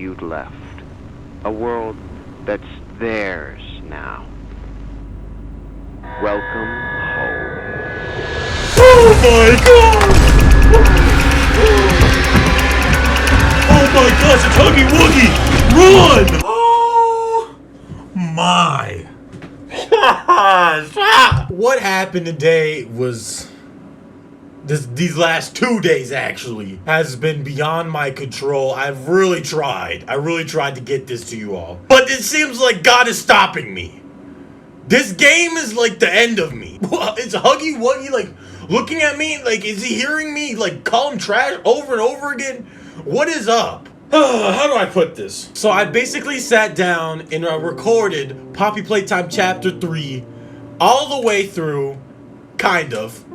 you'd left. A world that's theirs now. Welcome home. Oh my god! Oh my gosh, it's Huggy Wuggy! Run! Oh my. What happened today was... These last 2 days, actually, has been beyond my control. I've really tried. I really tried to get this to you all. But it seems like God is stopping me. This game is like the end of me. It's Huggy Wuggy, like, looking at me? Like, is he hearing me, like, call him trash over and over again? What is up? How do I put this? So I basically sat down and recorded Poppy Playtime Chapter 3 all the way through, kind of.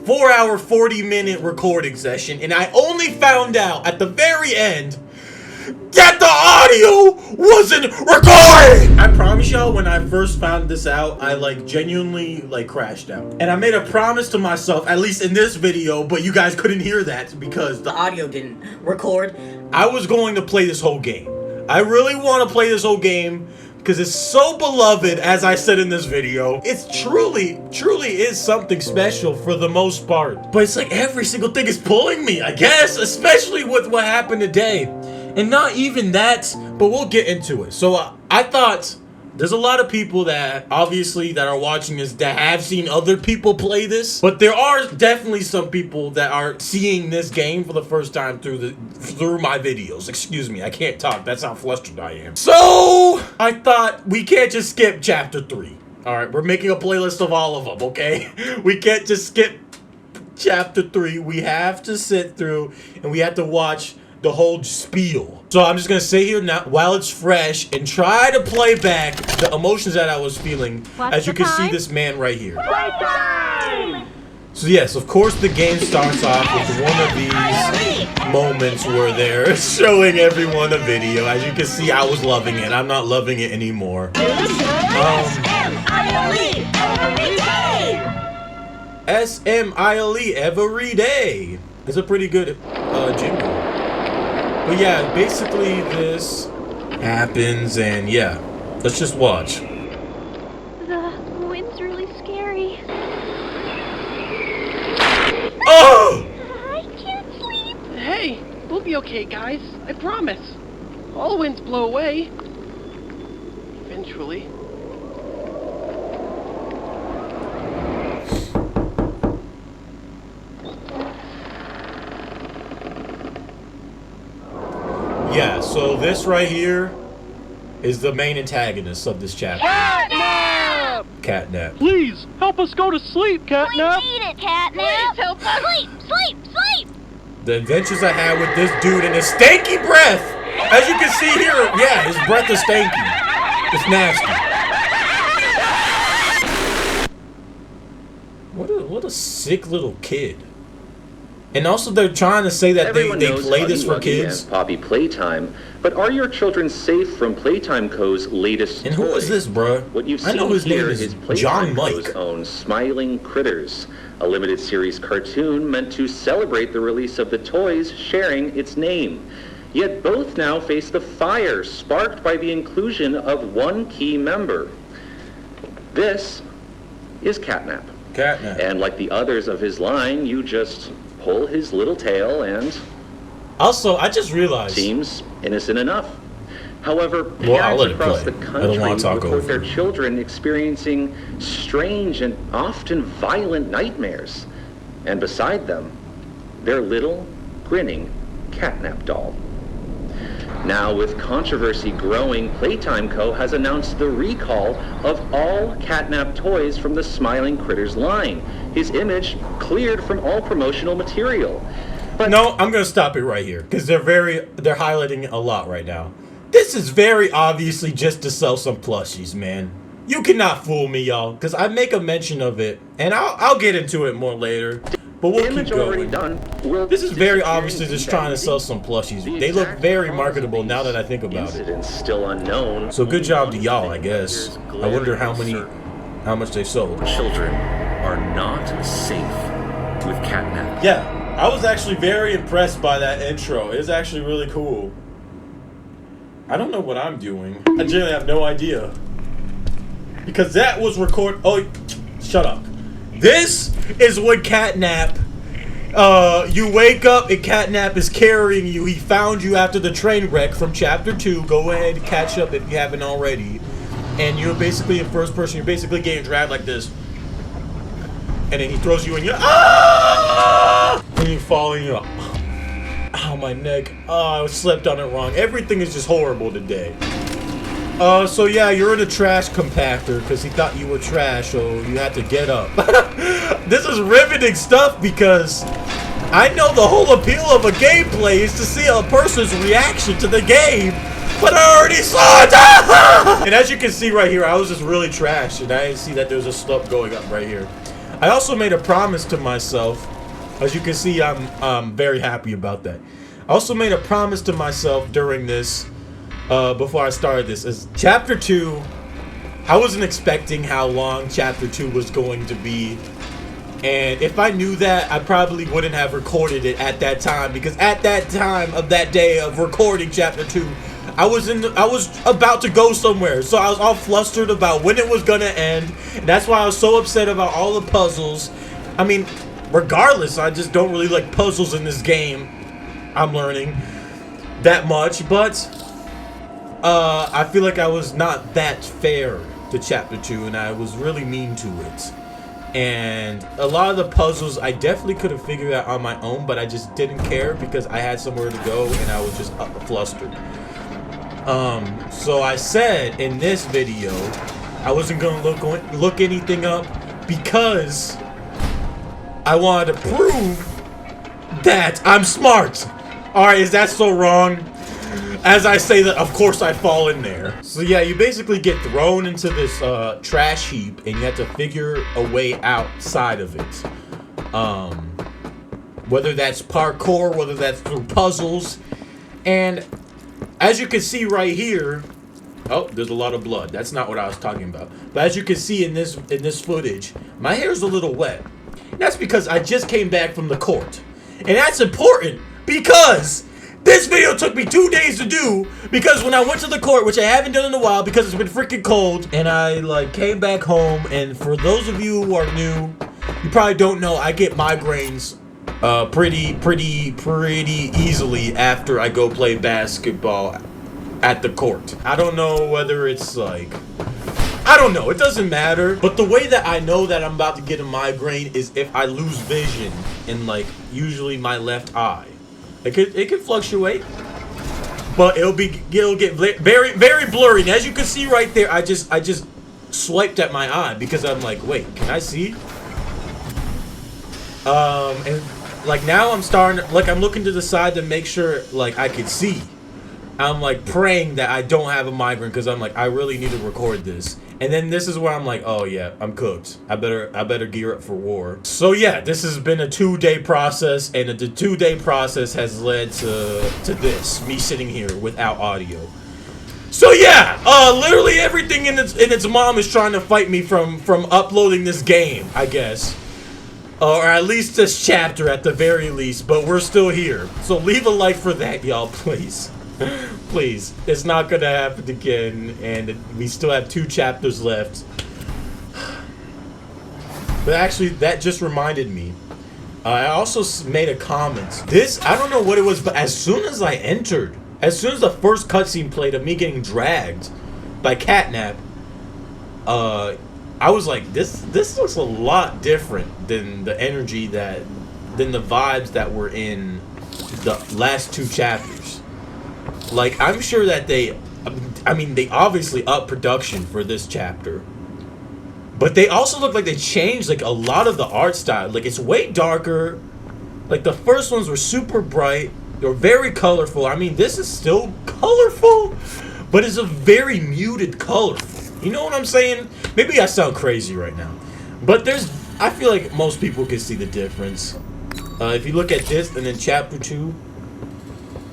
4-hour, 40-minute recording session, and I only found out at the very end that the audio wasn't recording! I promise y'all, when I first found this out, I genuinely crashed out. And I made a promise to myself, at least in this video, but you guys couldn't hear that because the audio didn't record. I was going to play this whole game. I really want to play this whole game because it's so beloved, as I said in this video. It's truly is something special for the most part. But it's like every single thing is pulling me, I guess, especially with what happened today. And not even that, but we'll get into it. So I thought there's a lot of people that obviously that are watching this that have seen other people play this, but there are definitely some people that are seeing this game for the first time through my videos. Excuse me, I can't talk. That's how flustered I am. So I thought we can't just skip chapter 3. All right, we're making a playlist of all of them, okay? We can't just skip chapter 3. We have to sit through and we have to watch the whole spiel. So I'm just gonna sit here now while it's fresh and try to play back the emotions that I was feeling. As you can see this man right here. Playtime! So yes, of course the game starts off with one of these moments where they're showing everyone a video. As you can see, I was loving it. I'm not loving it anymore. S-M-I-L-E every day. It's a pretty good jingle. But yeah, basically this happens, and yeah, let's just watch. The wind's really scary. Oh! I can't sleep. Hey, we'll be okay, guys. I promise. All winds blow away. Eventually. Yeah, so this right here is the main antagonist of this chapter. Catnap! Catnap. Please, help us go to sleep, Catnap! Please eat it, Catnap. Please help us. Sleep, sleep, sleep. The adventures I had with this dude and his stanky breath. As you can see here, yeah, his breath is stanky. It's nasty. What a sick little kid. And also they're trying to say that they play this for kids. Poppy Playtime, but are your children safe from Playtime Co.'s latest And who is this, bruh? What you've I know seen his name here is is Playtime John Co.'s Mike. own Smiling Critters, a limited series cartoon meant to celebrate the release of the toys sharing its name. Yet both now face the fire sparked by the inclusion of one key member. This is Catnap. Catnap. And like the others of his line, you just pull his little tail and... Also, I just realized... Seems innocent enough. However, Well, I'll parents let it across play. the I don't want country to talk report over their it. children experiencing strange and often violent nightmares. And beside them, their little, grinning Catnap doll. Now, with controversy growing, Playtime Co. has announced the recall of all Catnap toys from the Smiling Critters line. His image cleared from all promotional material. But No, I'm gonna stop it right here because they're highlighting a lot right now. This is very obviously just to sell some plushies, man. You cannot fool me, y'all, because I make a mention of it, and I'll get into it more later. But we'll keep image already going. done will This is very disappear obviously just in trying to sell the some plushies. The They look exact very cause marketable of now these that I think about it. incidents still unknown. So good job to One y'all, I thing guess. appears I wonder glaringly how much they sold. Children are not safe with catnap. Yeah, I was actually very impressed by that intro. It was actually really cool. I don't know what I'm doing. I genuinely have no idea. Because that was oh, shut up. This is what catnap. You wake up and catnap is carrying you. He found you after the train wreck from chapter 2. Go ahead and catch up if you haven't already. And you're basically in first person. You're basically getting dragged like this. And then he throws you in your and you fall in your ow, my neck. Oh, I slept on it wrong. Everything is just horrible today. So yeah, you're in a trash compactor because he thought you were trash, so you had to get up. This is riveting stuff because I know the whole appeal of a gameplay is to see a person's reaction to the game, but I already saw it! And as you can see right here, I was just really trash, and I didn't see that there was a stub going up right here. I also made a promise to myself. As you can see, I'm very happy about that. I also made a promise to myself during this, before I started this, is chapter 2. I wasn't expecting how long chapter 2 was going to be, and if I knew that, I probably wouldn't have recorded it at that time, because at that time of that day of recording chapter 2, I was about to go somewhere, so I was all flustered about when it was gonna end, and that's why I was so upset about all the puzzles. I mean, regardless, I just don't really like puzzles in this game. I'm learning that much, but I feel like I was not that fair to chapter 2, and I was really mean to it. And a lot of the puzzles I definitely could have figured out on my own, but I just didn't care because I had somewhere to go and I was just flustered. So I said in this video I wasn't gonna look anything up because I wanted to prove that I'm smart. Alright, is that so wrong? As I say that, of course I fall in there. So yeah, you basically get thrown into this trash heap and you have to figure a way outside of it. Whether that's parkour, whether that's through puzzles. And as you can see right here, oh, there's a lot of blood. That's not what I was talking about. But as you can see in this footage, my hair's a little wet. And that's because I just came back from the court. And that's important because this video took me 2 days to do, because when I went to the court, which I haven't done in a while because it's been freaking cold, and I like came back home, and for those of you who are new, you probably don't know, I get migraines pretty easily after I go play basketball at the court. I don't know whether it's like, I don't know, it doesn't matter, but the way that I know that I'm about to get a migraine is if I lose vision in like usually my left eye. It could fluctuate, but it'll get very blurry. And as you can see right there, I just swiped at my eye because I'm like, wait, can I see? And like now I'm starting, like I'm looking to the side to make sure like I could see. I'm like praying that I don't have a migraine because I'm like, I really need to record this. And then this is where I'm like, oh yeah, I'm cooked. I better gear up for war. So yeah, this has been a 2-day process, and the 2-day process has led to this, me sitting here without audio. So yeah, literally everything in its mom is trying to fight me from uploading this game, I guess. Or at least this chapter at the very least, but we're still here. So leave a like for that, y'all, please. Please, it's not gonna happen again, and we still have 2 chapters left. But actually, that just reminded me. I also made a comment. This, I don't know what it was, but as soon as I entered, as soon as the first cutscene played of me getting dragged by catnap, I was like, this looks a lot different than the energy than the vibes that were in the last 2 chapters. Like, I'm sure that they obviously upped production for this chapter. But they also look like they changed, like, a lot of the art style. Like, it's way darker. Like, the first ones were super bright. They were very colorful. I mean, this is still colorful, but it's a very muted color. You know what I'm saying? Maybe I sound crazy right now. But I feel like most people can see the difference. If you look at this and then chapter 2,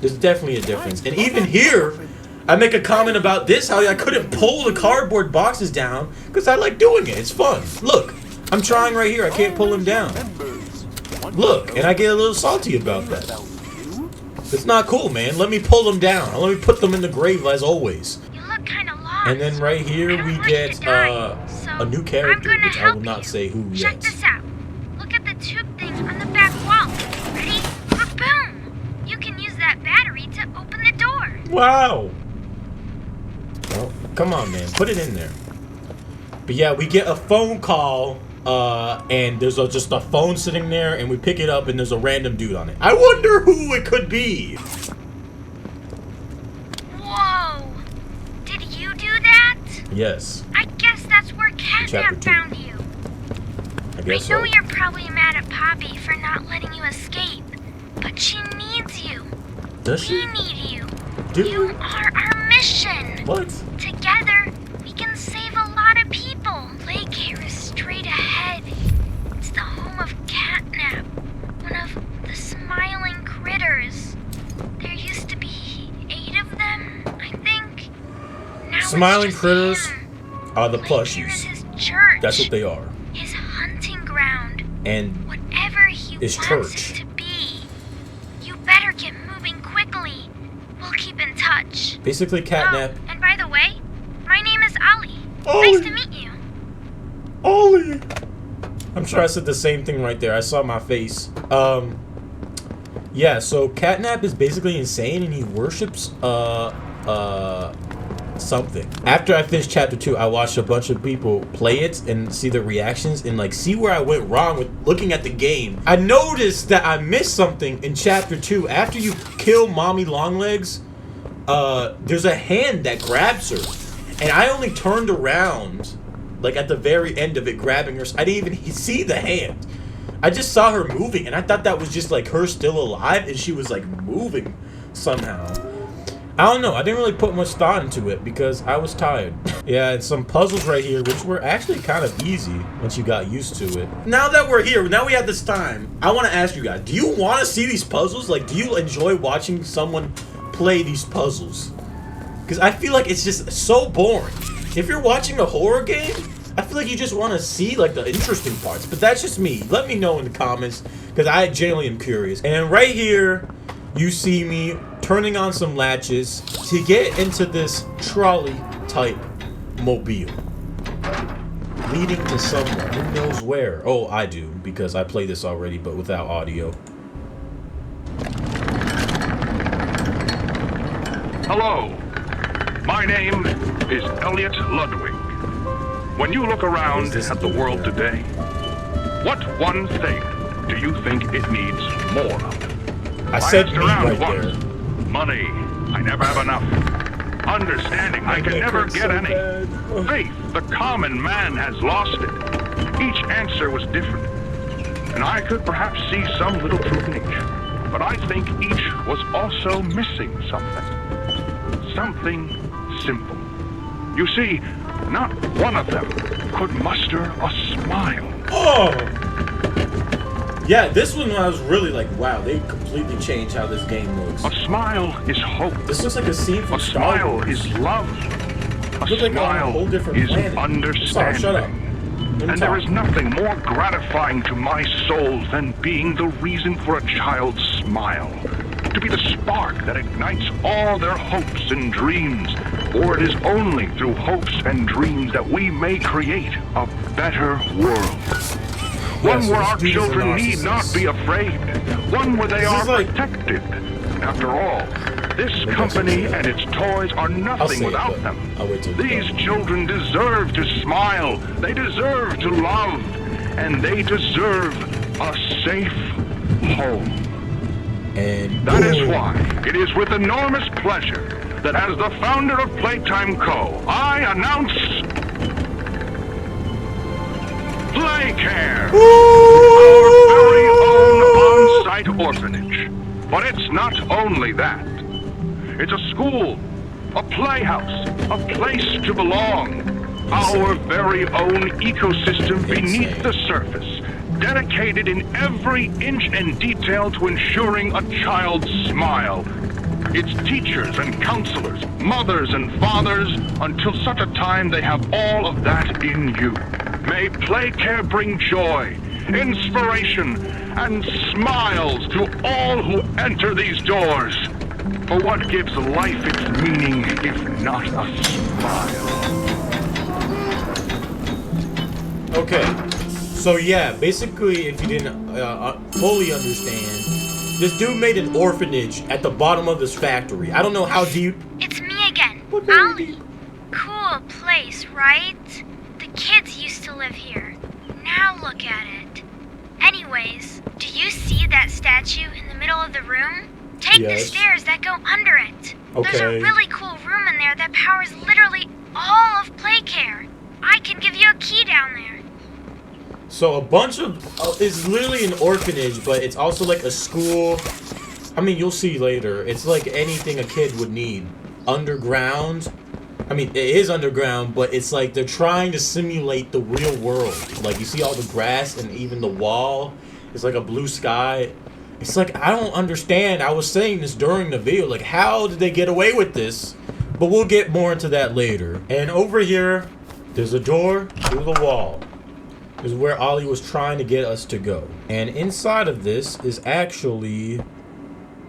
there's definitely a difference. And even here, I make a comment about this, how I couldn't pull the cardboard boxes down because I like doing it. It's fun. Look, I'm trying right here. I can't pull them down. Look, and I get a little salty about that. It's not cool, man. Let me pull them down. Let me put them in the grave as always. You look kind of lost. And then right here we get a new character, which I will not say who yet. Check this out. Look at the tube thing on the back wall. Ready? Boom! You can use that battery to open the door. Wow. Well, come on, man. Put it in there. But yeah, we get a phone call, and there's just a phone sitting there, and we pick it up, and there's a random dude on it. I wonder who it could be. Whoa! Did you do that? Yes. I guess that's where Chapter Catnap 2. found you. I guess I know so. you're probably mad at Poppy for not letting you escape, but she needs you. Does she? We need you. Do You we? are our mission. What? Together, we can save a lot of people. Playcare is straight ahead. It's the home of Catnap, one of the smiling critters. There used to be 8 of them, I think. Now it's Smiling just critters him. are the Playcare is plushies. his church. That's what they are. His hunting ground. And Whatever he His wants church. it to be. You better get moving quickly. We'll keep in touch. basically Catnap. Oh, and by the way, my name is Ollie. Ollie. Nice to meet you. Ollie. I'm sure I said the same thing right there. I saw my face. Yeah, so Catnap is basically insane and he worships something. After I finished chapter 2, I watched a bunch of people play it and see the reactions and like see where I went wrong with looking at the game. I noticed that I missed something in chapter 2. After you kill Mommy Longlegs, there's a hand that grabs her. And I only turned around like at the very end of it grabbing her. I didn't even see the hand. I just saw her moving and I thought that was just like her still alive and she was like moving somehow. I don't know. I didn't really put much thought into it because I was tired. Yeah, and some puzzles right here, which were actually kind of easy once you got used to it. Now that we're here, now we have this time, I want to ask you guys, do you want to see these puzzles? Like, do you enjoy watching someone play these puzzles? Because I feel like it's just so boring. If you're watching a horror game, I feel like you just want to see like the interesting parts. But that's just me. Let me know in the comments because I genuinely am curious. And right here, you see me turning on some latches to get into this trolley type mobile leading to somewhere. Who knows where? Oh, I do because I played this already but without audio. Hello, my name is Elliot Ludwig. When you look around at the world today, what one thing do you think it needs more of? I said asked me around right once. there. Money, I never have enough. Understanding, I can never get any. Faith, the common man has lost it. Each answer was different. And I could perhaps see some little truth in each. But I think each was also missing something. Something simple. You see, not one of them could muster a smile. Oh! Yeah, this one I was really like, wow, they completely changed how this game looks. A smile is hope. This looks like a scene from A Star smile Wars. is love. A Looks like on a smile whole different is planet. understanding. Sorry, shut up. Let me And there talk. is nothing more gratifying to my soul than being the reason for a child's smile. To be the spark that ignites all their hopes and dreams. For it is only through hopes and dreams that we may create a better world. One so where this our dude is a children need not narcissist. be afraid. One where they This are is like- protected. After all, this company and its toys are I'll nothing say it, without but them. I'll wait till These children deserve to smile. They deserve to love. And they deserve a safe home. And That is boom. why it is with enormous pleasure that as the founder of Playtime Co., I announce Playcare, our very own on-site orphanage. But it's not only that. It's a school, a playhouse, a place to belong. Our very own ecosystem beneath the surface, dedicated in every inch and detail to ensuring a child's smile. Its teachers and counselors, mothers and fathers, until such a time they have all of that in you. May Playcare bring joy, inspiration, and smiles to all who enter these doors. For what gives life its meaning if not a smile? Okay, so yeah, basically, if you didn't fully understand, this dude made an orphanage at the bottom of this factory. I don't know how deep. It's me again, Ollie. Cool place, right? The kids used to live here. Now look at it. Anyways, do you see that statue in the middle of the room? Take the stairs that go under it. Okay. There's a really cool room in there that powers literally all of Playcare. I can give you a key down there. So a bunch of it's literally an orphanage, but it's also like a school. I mean, you'll see later. It's like anything a kid would need. Underground. I mean, it is underground, but it's like they're trying to simulate the real world. Like, you see all the grass and even the wall. It's like a blue sky. It's like, I don't understand. I was saying this during the video. Like, how did they get away with this? But we'll get more into that later. And over here, there's a door through the wall. This is where Ollie was trying to get us to go. And inside of this is actually,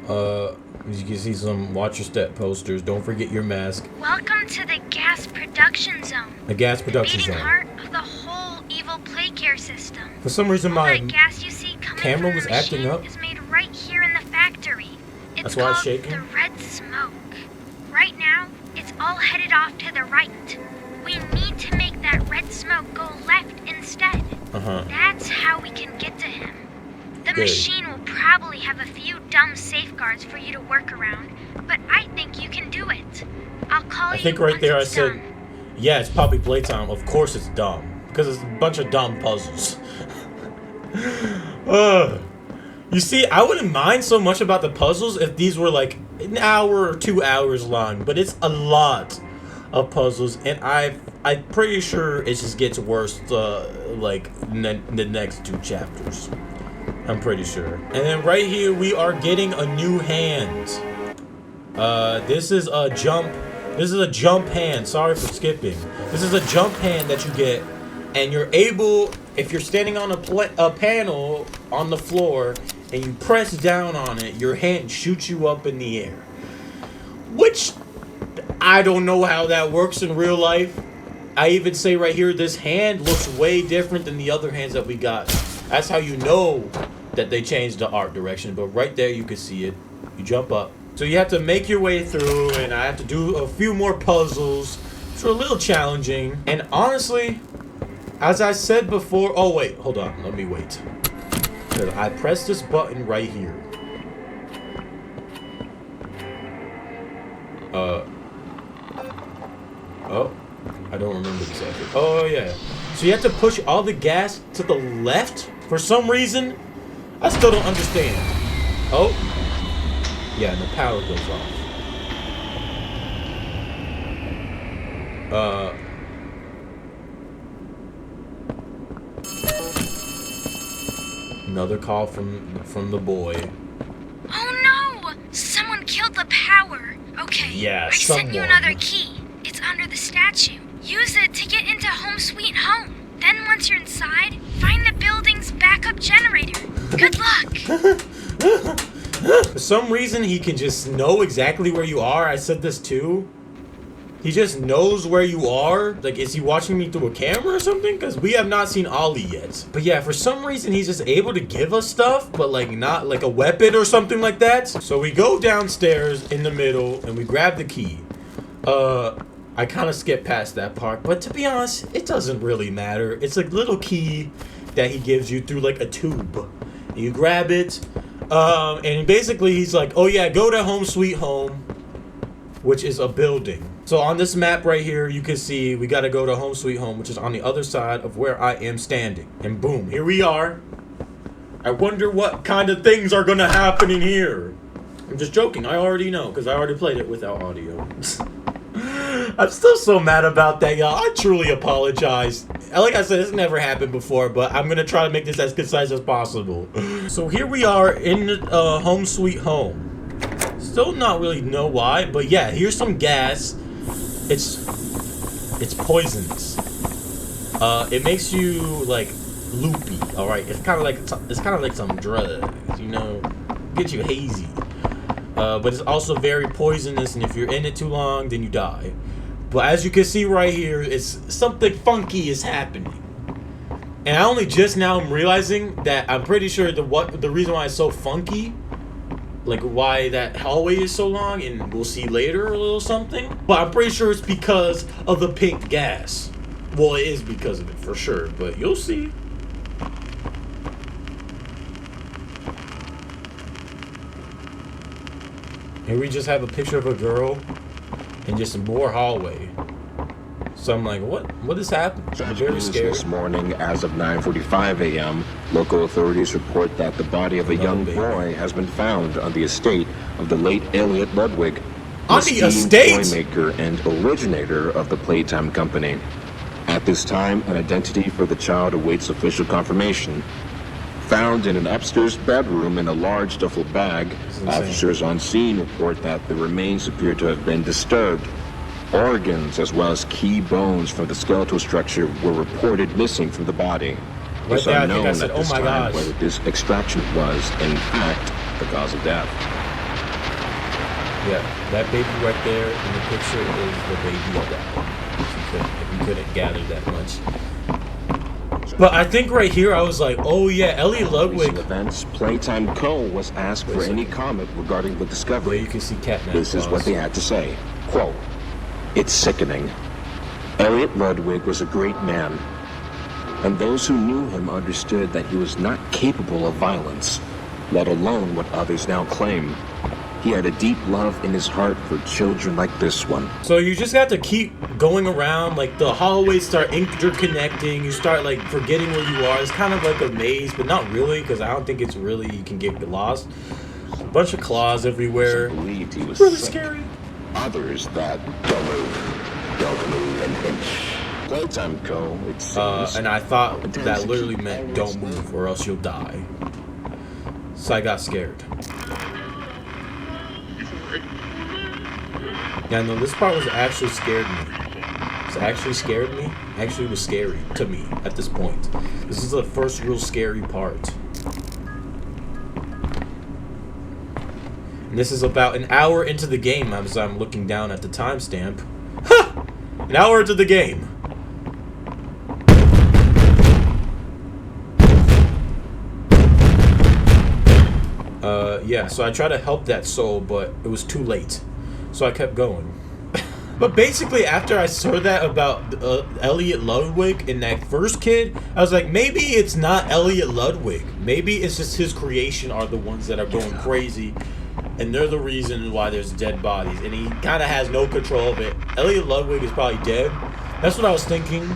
you can see some watch your step posters. Don't forget your mask. Welcome to the gas production zone. The gas production the beating zone. heart of the whole evil Playcare system. For some reason, All my that gas you see coming camera from was the acting machine up. is made right here in the factory. It's That's why it's called shaking? the red smoke. Right now, it's all headed off to the right. We need to make that red smoke go left instead. That's how we can get to him. The machine will probably have a few dumb safeguards for you to work around, but I think you can do it. I'll call you. I think right there I once it's said, done. yeah, it's probably playtime. Of course it's dumb. Because it's a bunch of dumb puzzles. You see, I wouldn't mind so much about the puzzles if these were like an hour or 2 hours long. But it's a lot of puzzles. And I'm pretty sure it just gets worse like the next 2 chapters. I'm pretty sure. And then right here we are getting a new hand. This is a jump hand. Sorry for skipping. This is a jump hand that you get, and you're able, if you're standing on a panel on the floor and you press down on it, your hand shoots you up in the air. Which I don't know how that works in real life. I even say right here, this hand looks way different than the other hands that we got. That's how you know that they changed the art direction. But right there you can see it. You jump up. So you have to make your way through, and I have to do a few more puzzles. It's a little challenging. And honestly, as I said before... Oh, wait. Hold on. Let me wait. Because I pressed this button right here. Oh. I don't remember exactly. Oh, yeah. So you have to push all the gas to the left for some reason. I still don't understand. Oh. Yeah, and the power goes off. Another call from the boy. Oh no! Someone killed the power. Okay. Yeah, I sent you someone. another key. It's under the statue. Use it to get into Home Sweet Home. Then once you're inside, find the building's backup generator. Good luck! For some reason, he can just know exactly where you are. I said this too. He just knows where you are. Like, is he watching me through a camera or something? Because we have not seen Ollie yet. But yeah, for some reason, he's just able to give us stuff, but like not like a weapon or something like that. So we go downstairs in the middle and we grab the key. I kind of skipped past that part, but to be honest, it doesn't really matter. It's a little key that he gives you through like a tube. You grab it, and basically he's like, oh yeah, go to Home Sweet Home, which is a building. So on this map right here, you can see we got to go to Home Sweet Home, which is on the other side of where I am standing. And boom, here we are. I wonder what kind of things are going to happen in here. I'm just joking. I already know because I already played it without audio. I'm still so mad about that, y'all. I truly apologize. Like I said, it's never happened before, but I'm going to try to make this as concise as possible. So here we are in Home Sweet Home. Still not really know why, but yeah, here's some gas. It's poisonous. It makes you like loopy. All right, it's kind of like some drugs, you know, get you hazy. But it's also very poisonous, and if you're in it too long, then you die. But as you can see right here, it's something funky is happening. And I only just now am realizing that I'm pretty sure the reason why it's so funky, like why that hallway is so long, and we'll see later a little something. But I'm pretty sure it's because of the pink gas. Well, it is because of it for sure, but you'll see. Here we just have a picture of a girl and just more hallway. So I'm like, what is happening? I'm very scared. This morning, as of 9:45 a.m., local authorities report that the body of a young boy has been found on the estate of the late Elliot Ludwig, on the estate, toy maker and originator of the Playtime company. At this time, an identity for the child awaits official confirmation. Found in an upstairs bedroom in a large duffel bag, officers on scene report that the remains appear to have been disturbed. Organs as well as key bones from the skeletal structure were reported missing from the body. It's unknown at this time whether this extraction was, in fact, the cause of death. Yeah, that baby right there in the picture is the baby of that. If you couldn't gather that much. But I think right here I was like, oh yeah, Elliot Ludwig. Events, Playtime Co. was asked for any comment regarding the discovery. Yeah, you can see Catnap. This is what they had to say. Quote, "It's sickening. Elliot Ludwig was a great man, and those who knew him understood that he was not capable of violence, let alone what others now claim. He had a deep love in his heart for children like this one." So you just have to keep going around, like the hallways start interconnecting, you start like forgetting where you are. It's kind of like a maze, but not really, because I don't think it's really, you can get lost. A bunch of claws everywhere. Believed he was really sick. Scary. Others that don't move an inch. Playtime Co. It seems, and I thought that literally meant don't move or else you'll die. So I got scared. Yeah, no, this part was actually scared me. Actually was scary to me at this point. This is the first real scary part. And this is about an hour into the game as I'm looking down at the timestamp. Ha! An hour into the game. Yeah, so I tried to help that soul, but it was too late. So I kept going. But basically, after I saw that about Elliot Ludwig and that first kid, I was like, maybe it's not Elliot Ludwig. Maybe it's just his creation are the ones that are going crazy, and they're the reason why there's dead bodies, and he kind of has no control of it. Elliot Ludwig is probably dead. That's what I was thinking.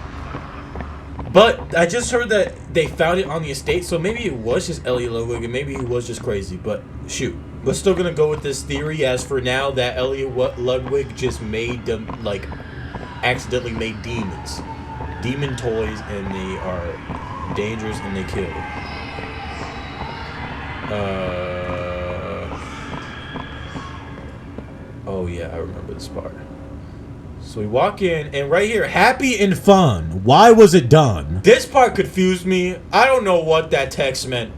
But I just heard that they found it on the estate, so maybe it was just Elliot Ludwig, and maybe he was just crazy. But shoot, we're still gonna go with this theory as for now that Elliot Ludwig just made them, like, accidentally made demons, demon toys, and they are dangerous and they kill. Oh yeah, I remember this part. So we walk in, and right here, happy and fun. Why was it done? This part confused me. I don't know what that text meant.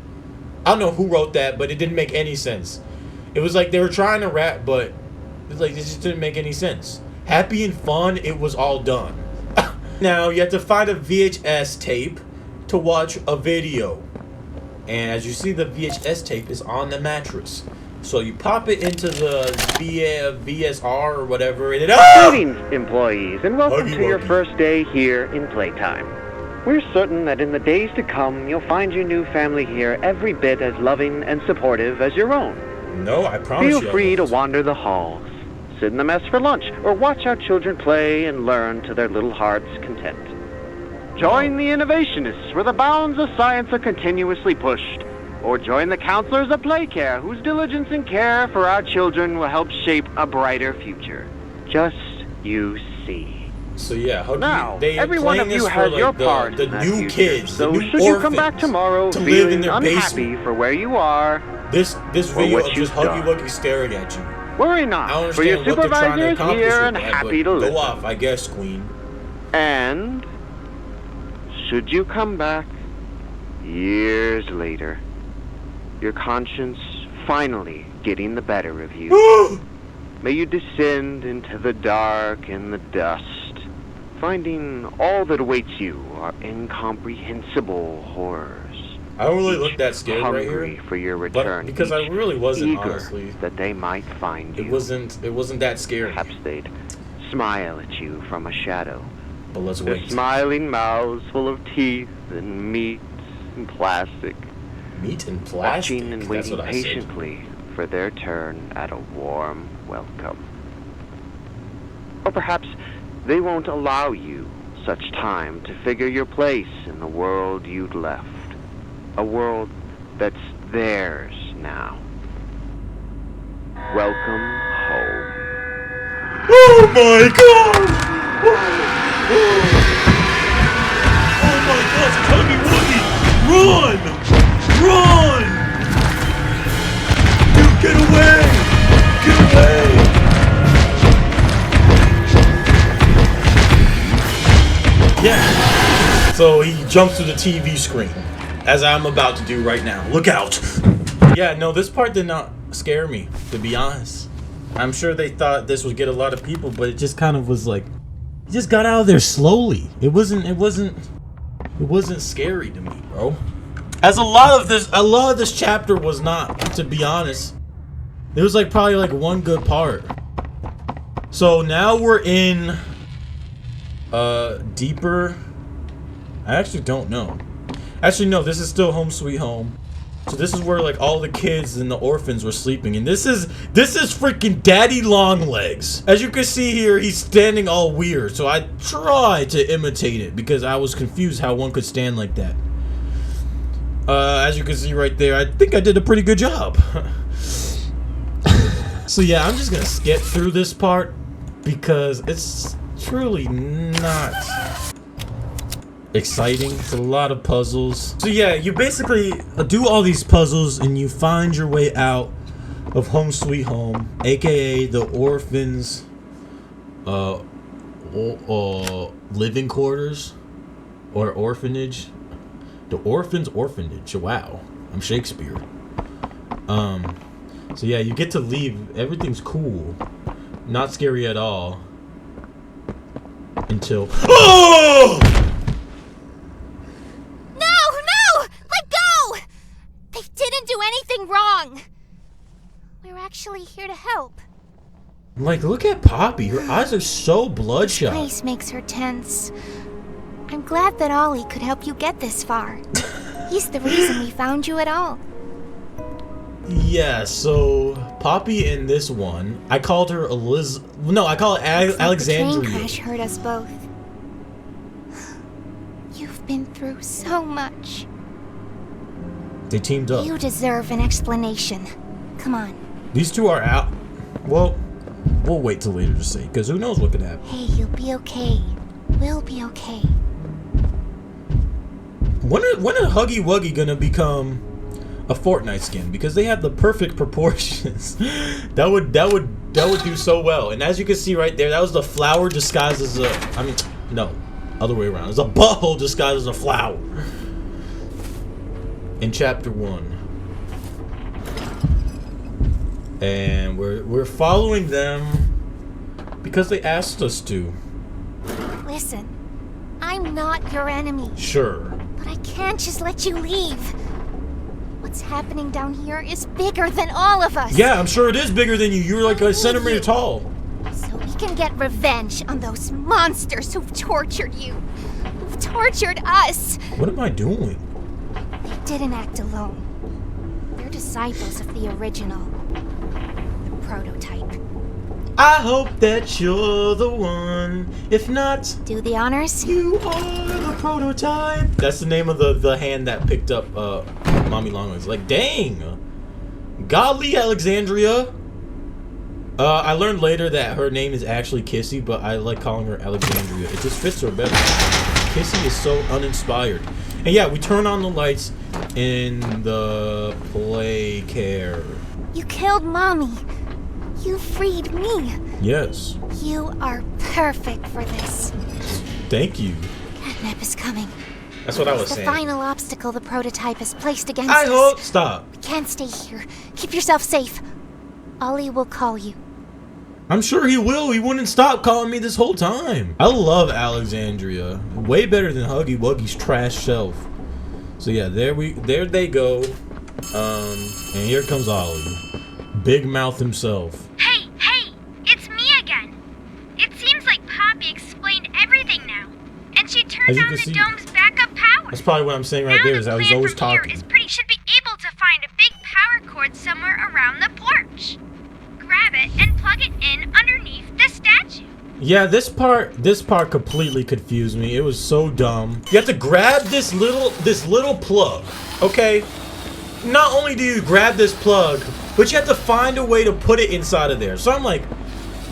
I don't know who wrote that, but it didn't make any sense. It was like they were trying to rap, but it's like this just didn't make any sense. Happy and fun, it was all done. Now, you have to find a VHS tape to watch a video. And as you see, the VHS tape is on the mattress. So you pop it into the VSR or whatever, and Greetings, employees, and welcome to your first day here in Playtime. We're certain that in the days to come, you'll find your new family here every bit as loving and supportive as your own. No, I promise you. Feel free to wander the halls, sit in the mess for lunch, or watch our children play and learn to their little hearts' content. Join the innovationists where the bounds of science are continuously pushed. Or join the counselors of Playcare, whose diligence and care for our children will help shape a brighter future. Just you see. So yeah, now, every one of you has your part the in that new future. kids, so the new should you come back tomorrow to live feeling in their unhappy basement for where you are, this video what of you've just Huggy done. Wuggy staring at you. worry I not, don't for your understand what they're trying to supervisor is accomplish here with and that, happy but to listen. go off, I guess, Queen. And should you come back, years later, your conscience finally getting the better of you, may you descend into the dark and the dust, finding all that awaits you are incomprehensible horrors. I don't really look that scared right Hungry here, for your return, but because I really wasn't, eager honestly. that they might find you. It wasn't that scary. Perhaps they'd smile at you from a shadow. But let's Their wait. smiling mouths full of teeth and meat and plastic. Meat and plastic. Watching and That's waiting what I said. patiently for their turn at a warm welcome. Or perhaps they won't allow you such time to figure your place in the world you'd left. A world that's theirs now. Welcome home. Oh my god! Oh my gosh, Tuggy Wuggy! Run! Run! Dude, get away! Get away! Yeah. So he jumps to the TV screen, as I'm about to do right now. Look out! Yeah, no, this part did not scare me, to be honest. I'm sure they thought this would get a lot of people, but it just kind of was like, it just got out of there slowly. It wasn't scary to me, bro. As a lot of this chapter was not, to be honest. It was like probably like one good part. So now we're in deeper. I actually don't know. Actually, no, this is still Home Sweet Home. So this is where like all the kids and the orphans were sleeping, and this is freaking Daddy Longlegs. As you can see here, he's standing all weird. So I tried to imitate it because I was confused how one could stand like that. As you can see right there, I think I did a pretty good job. So yeah, I'm just gonna skip through this part because it's truly not exciting. It's a lot of puzzles. So yeah, you basically do all these puzzles and you find your way out of Home Sweet Home, aka the orphans living quarters or orphanage. The orphans orphanage. Wow, I'm Shakespeare. So yeah, you get to leave. Everything's cool, not scary at all until oh! Wrong. We're actually here to help. Like, look at Poppy. Her eyes are so bloodshot. This place makes her tense. I'm glad that Ollie could help you get this far. He's the reason we found you at all. Yeah, so Poppy in this one, I called her I call it Alexandria. The train crash hurt us both. You've been through so much. They teamed up. You deserve an explanation. Come on. These two are out. Well, we'll wait till later to see, because who knows what could happen. Hey, you'll be okay. We'll be okay. When are Huggy Wuggy gonna become a Fortnite skin? Because they have the perfect proportions. that would do so well. And as you can see right there, that was the flower disguised as no, other way around. It's a butthole disguised as a flower. In chapter 1, and we're following them because they asked us to. Listen, I'm not your enemy. Sure. But I can't just let you leave. What's happening down here is bigger than all of us. Yeah, I'm sure it is bigger than you. You're like a centimeter tall. So we can get revenge on those monsters who've tortured you, who've tortured us. What am I doing? They didn't act alone. They're disciples of the original. The prototype. I hope that you're the one. If not, do the honors. You are the prototype. That's the name of the hand that picked up Mommy Longlegs. Like, dang. Godly Alexandria. I learned later that her name is actually Kissy, but I like calling her Alexandria. It just fits her better. Kissy is so uninspired. And yeah, we turn on the lights in the play care. You killed Mommy. You freed me. Yes. You are perfect for this. Thank you. Catnap is coming. That's what I was The saying. final obstacle the prototype has placed against I us. hope. Stop. We can't stay here. Keep yourself safe. Ollie will call you. I'm sure he will. He wouldn't stop calling me this whole time. I love Alexandria. Way better than Huggy Wuggy's trash shelf. So yeah, there they go. And here comes Ollie. Big Mouth himself. Hey, it's me again. It seems like Poppy explained everything now. And she turned on the dome's backup power. That's probably what I'm saying right there, is I was always talking. Should be able to find a big power cord somewhere around the porch. Grab it and plug it in underneath the statue. Yeah, this part completely confused me. It was so dumb. You have to grab this little plug, okay? Not only do you grab this plug, but you have to find a way to put it inside of there. So I'm like,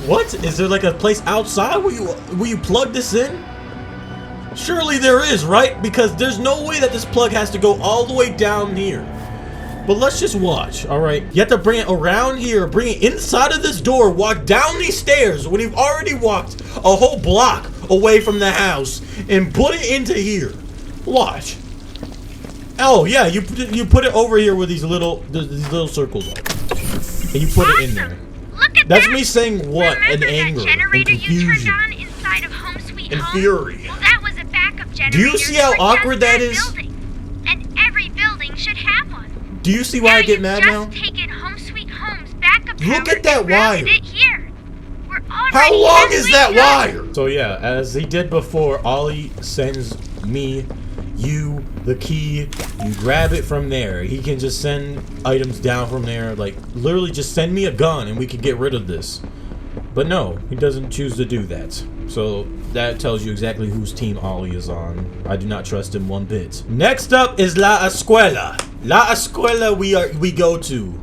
what? Is there like a place outside where you plug this in? Surely there is, right? Because there's no way that this plug has to go all the way down here. But let's just watch, all right? You have to bring it around here, bring it inside of this door, walk down these stairs when you've already walked a whole block away from the house, and put it into here. Watch. Oh yeah, you put it over here where these little circles are, and you put it in there. Look at That's me saying what? Remember An anger that generator and confusion. you turned on inside of Home Sweet And Home? fury. Well, that was a backup generator. Do you see how awkward that is? Building. And every building should have one. Do you see why I get mad now? Taken Home Sweet Home's backup Look at that and wire. routed it here. We're How already long is that halfway wire? So yeah, as he did before, Ollie sends me, you, the key. You grab it from there. He can just send items down from there. Like, literally just send me a gun and we can get rid of this. But no, he doesn't choose to do that. So that tells you exactly whose team Ollie is on. I do not trust him one bit. Next up is La Escuela. La Escuela we go to.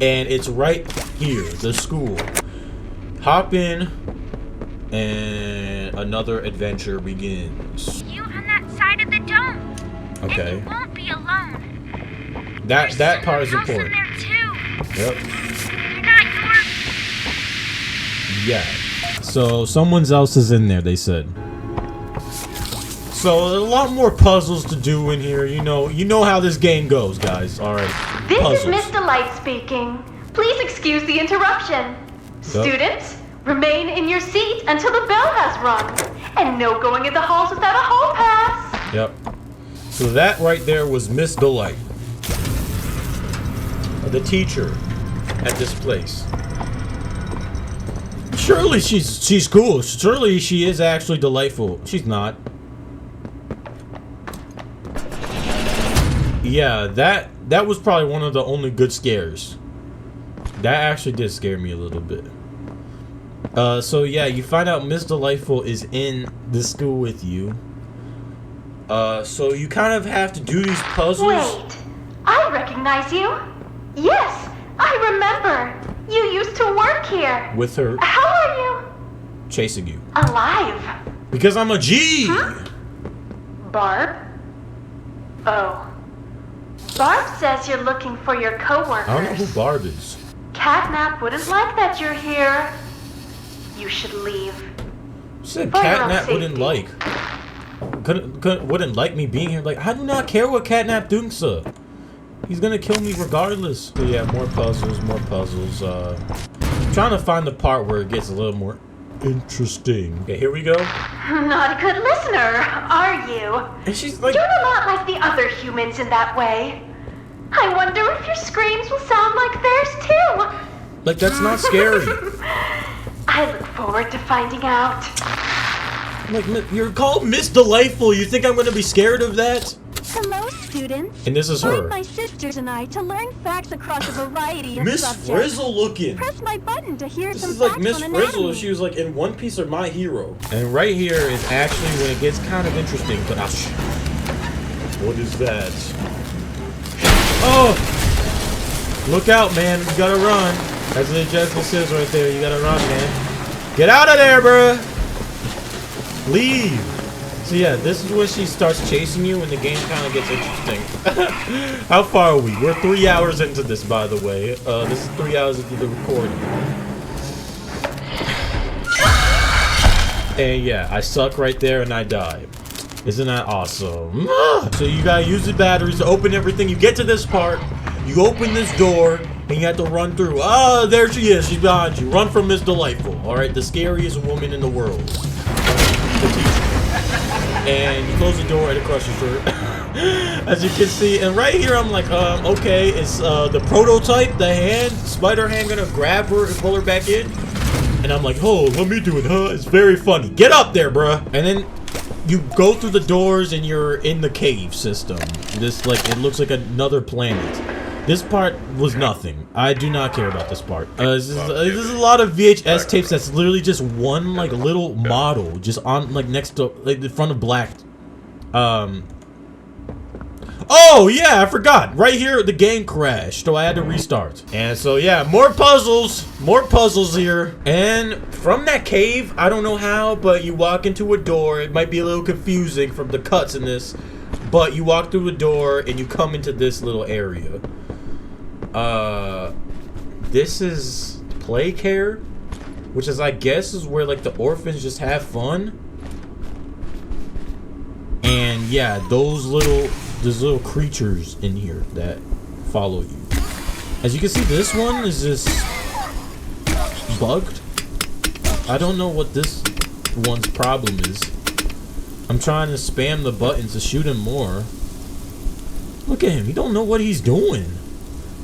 And it's right here, the school. Hop in and another adventure begins. You on that side of the dome. Okay. And you won't be alone. That part is There's someone important. else in there too. Yep. You're not yours. Yeah. So someone else is in there, they said. So a lot more puzzles to do in here. You know how this game goes, guys. All right. This puzzles. is Miss Delight speaking. Please excuse the interruption. Students, remain in your seat until the bell has rung. And no going in the halls without a hall pass. Yep. So that right there was Miss Delight, the teacher at this place. Surely she's cool. Surely she is actually delightful. She's not. Yeah, that was probably one of the only good scares. That actually did scare me a little bit. So yeah, you find out Miss Delightful is in the school with you. So you kind of have to do these puzzles. Wait, I recognize you. Yes, I remember. You used to work here. With her. How are you? Chasing you. Alive. Because I'm a G. Huh? Barb? Oh. Barb says you're looking for your coworkers. I don't know who Barb is. Catnap wouldn't like that you're here. You should leave. She said For your own Catnap wouldn't safety. wouldn't like me being here. Like, I do not care what Catnap thinks, sir. He's gonna kill me regardless. So yeah, more puzzles. I'm trying to find the part where it gets a little more interesting. Okay, here we go. Not a good listener, are you? And she's like, You're not like the other humans in that way. I wonder if your screams will sound like theirs too. like that's not scary. I look forward to finding out. Like, you're called Miss Delightful. You think I'm gonna be scared of that? Hello, students. And this is her. Join my sisters and I to learn facts across a variety of Miss subjects. Frizzle looking. Press my button to hear This some is like facts Miss on Frizzle anatomy. if she was like in One Piece or My Hero. And right here is actually when it gets kind of interesting. But what is that? Oh! Look out, man! You gotta run. That's what it just says right there. You gotta run, man. Get out of there, bruh! Leave. So yeah, this is when she starts chasing you and the game kind of gets interesting. How far are we? We're 3 hours into this, by the way. This is 3 hours into the recording. And yeah, I suck right there and I die. Isn't that awesome? So you gotta use the batteries to open everything. You get to this part, you open this door, and you have to run through. Oh, there she is. She's behind you. Run from Miss Delightful. All right, the scariest woman in the world. The teacher. And you close the door and it crushes her. As you can see, and right here I'm like, okay, it's the prototype, the hand, spider hand gonna grab her and pull her back in. And I'm like, oh, let me do it, huh? It's very funny. Get up there, bruh. And then you go through the doors and you're in the cave system. This, like, it looks like another planet. This part was nothing. I do not care about this part. This is a lot of VHS tapes that's literally just one, like, little model just on, like, next to, like, the front of black. Oh, yeah, I forgot. Right here, the game crashed, so I had to restart. And so, yeah, more puzzles here. And from that cave, I don't know how, but you walk into a door. It might be a little confusing from the cuts in this, but you walk through the door and you come into this little area. This is play care, which is, I guess, is where, like, the orphans just have fun. And yeah, there's little creatures in here that follow you. As you can see, this one is just bugged. I don't know what this one's problem is. I'm trying to spam the buttons to shoot him more. Look at him, he don't know what he's doing.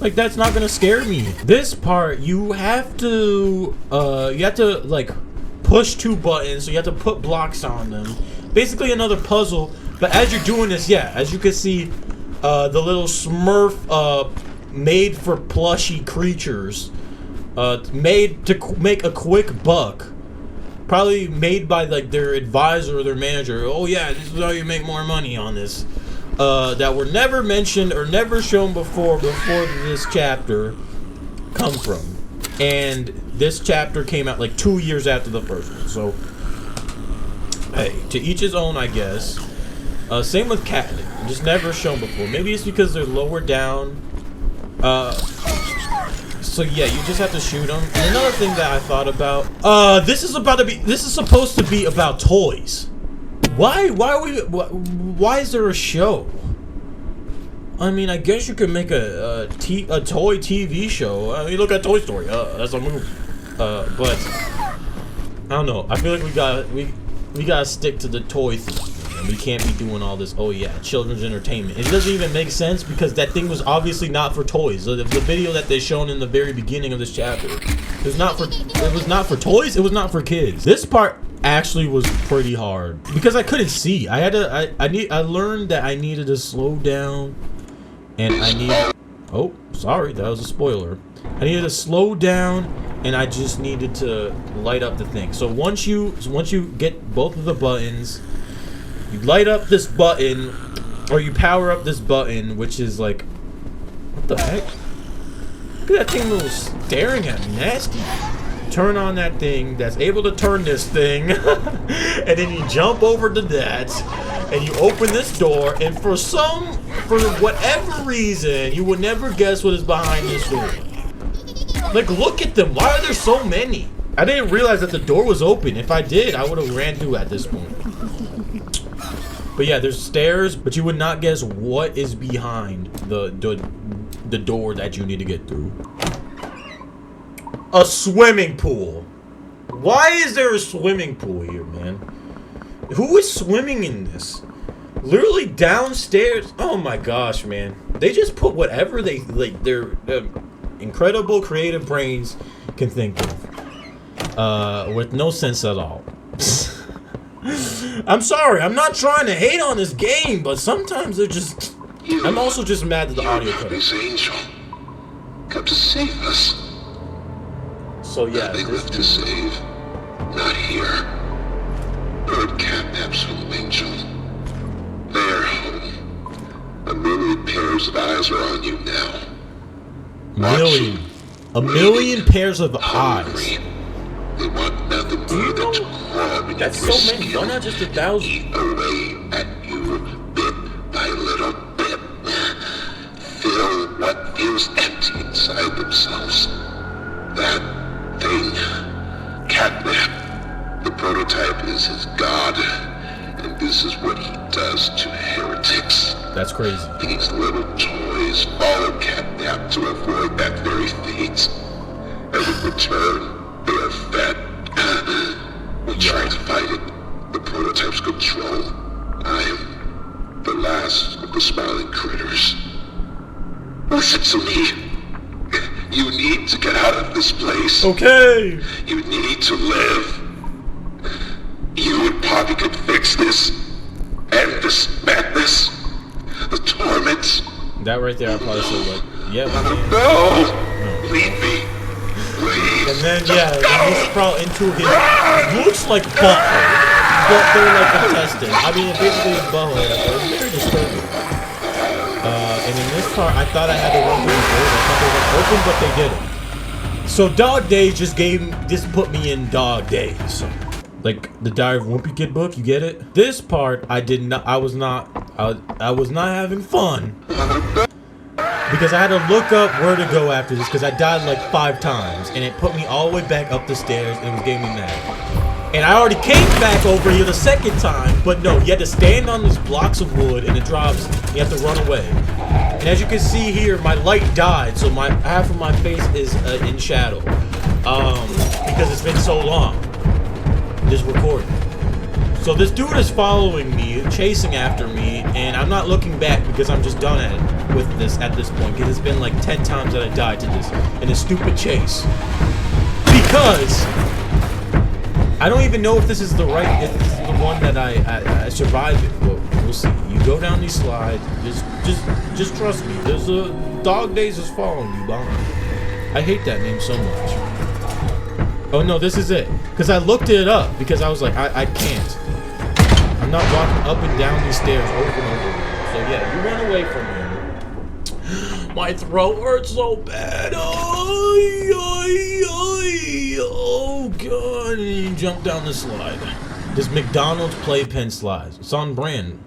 Like, that's not gonna scare me. This part, you have to like push 2 buttons, so you have to put blocks on them. Basically another puzzle, but as you're doing this, yeah, as you can see, the little Smurf made for plushy creatures, made to make a quick buck, probably made by like their advisor or their manager. Oh yeah, this is how you make more money on this. That were never mentioned or never shown before this chapter come from. And this chapter came out like 2 years after the first one, so hey, to each his own, I guess. Same with catnip, just never shown before. Maybe it's because they're lower down. So yeah, you just have to shoot them. And another thing that I thought about, this is supposed to be about toys. Why is there a show? I mean, I guess you could make a toy TV show. I mean, look at Toy Story. That's a movie. But I don't know. I feel like we gotta stick to the toy thing. And we can't be doing all this. Oh yeah, children's entertainment. It doesn't even make sense because that thing was obviously not for toys. The video that they shown in the very beginning of this chapter, it was not for toys. It was not for kids. This part actually was pretty hard because I couldn't see. I learned that I needed to slow down, and oh, sorry, that was a spoiler. I needed to slow down, and I just needed to light up the thing. So once you get both of the buttons, you light up this button, or you power up this button, which is like, what the heck? Look at that thing little staring at me, nasty. Turn on that thing that's able to turn this thing, and then you jump over to that, and you open this door, and for whatever reason, you would never guess what is behind this door. Like, look at them. Why are there so many? I didn't realize that the door was open. If I did, I would have ran through at this point. But yeah, there's stairs, but you would not guess what is behind the door that you need to get through. A swimming pool. Why is there a swimming pool here, man? Who is swimming in this? Literally downstairs. Oh my gosh, man. They just put whatever they like their incredible creative brains can think of. With no sense at all. I'm sorry, I'm not trying to hate on this game, but sometimes they're just... I'm also just mad that the audio cut. This angel come to save us. So yeah, nothing left to save. Not here. Bird catnaps home angel. Their home. A million pairs of eyes are on you now. A million pairs of eyes. They want nothing more than to crawl beneath that's your so many. skin. Why not just 1,000? Eat away at you bit by little bit. Fill what feels empty inside themselves. That thing, catnip. The prototype is his god. And this is what he does to heretics. That's crazy. These little toys follow catnap to avoid that very fate. And in return, they are fed. We try to fight it. The prototype's control. I am the last of the smiling critters. Listen to me. You need to get out of this place. Okay. You need to live. You and Poppy can fix this. End this madness. The torment. That right there, I probably said like, yeah. No. Leave me. Please. And then then he's crawl into his looks like butthole, but they're like contested. I mean, basically his butthole. It's very disturbing. And in this part, I thought I had to run through the doors. I thought they were open, but they didn't. So Dog Days just put me in Dog Days. Like the Diary of Wimpy Kid book, you get it? This part, I was not having fun. Because I had to look up where to go after this, because I died like 5 times, and it put me all the way back up the stairs, and it was getting me mad. And I already came back over here the second time, but no, you had to stand on these blocks of wood, and it drops, you have to run away. And as you can see here, my light died, so half of my face is in shadow. Because it's been so long, this recording. So this dude is following me, chasing after me, and I'm not looking back because I'm just done with this at this point, because it's been like 10 times that I died to this in a stupid chase. Because I don't even know if this is the one that I survived it. But we'll see. You go down these slides. Just trust me. There's a Dog Days is following you behind. I hate that name so much. Oh no, this is it. Because I looked it up because I was like, I can't. I'm not walking up and down these stairs over and over again. So yeah, you run away from him. My throat hurts so bad. Oh god. And you jump down the slide. This McDonald's playpen slide. It's on brand.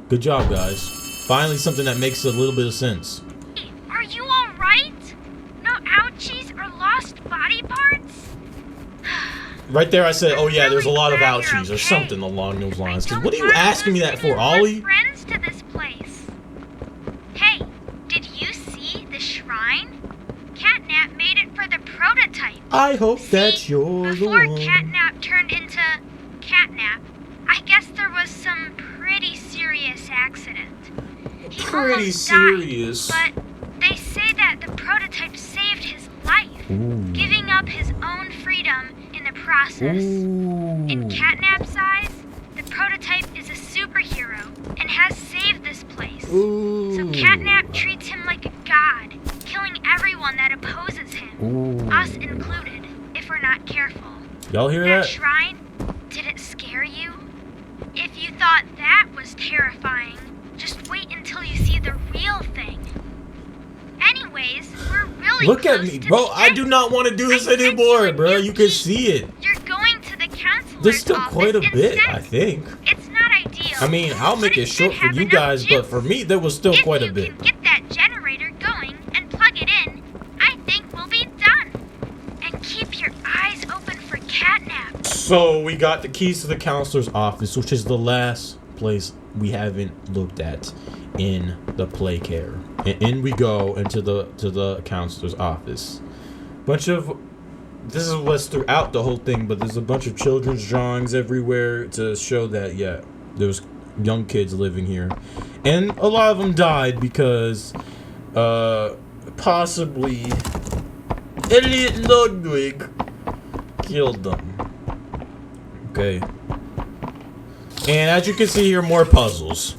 Good job, guys. Finally something that makes a little bit of sense. Are you alright? No ouchies or lost body parts? Right there I said, oh yeah, there's a lot of ouchies or something along those lines. Cause what are you asking me that for, Ollie? Friends to this place. Hey, did you see the shrine? Catnap made it for the prototype. I hope that you're the one. Before Catnap turned into Catnap, I guess there was some pretty serious accident. He pretty serious. Died, but they say that the prototype saved his life, giving up his own freedom in the process. In Catnap's eyes, the prototype is a superhero and has saved this place. So Catnap treats him like a god, killing everyone that opposes him, us included, if we're not careful. Y'all hear that? That shrine, did it scare you? If you thought that was terrifying, just wait until you see the real thing. Anyways, we're really Look at me, bro. I do not want to do this anymore, bro. You can see it. You're going to the counselor's There's still office quite a bit, instead. I think. It's not ideal. I mean, I'll make it short for you guys, but for me, there was still quite a bit. Get that generator going and plug it in, I think we'll be done. And keep your eyes open for Catnap. So we got the keys to the counselor's office, which is the last place we haven't looked at in the play care. And in we go into the counselor's office. This is what's throughout the whole thing, but there's a bunch of children's drawings everywhere to show that there's young kids living here, and a lot of them died because possibly Elliot Ludwig killed them. Okay. And as you can see here, more puzzles.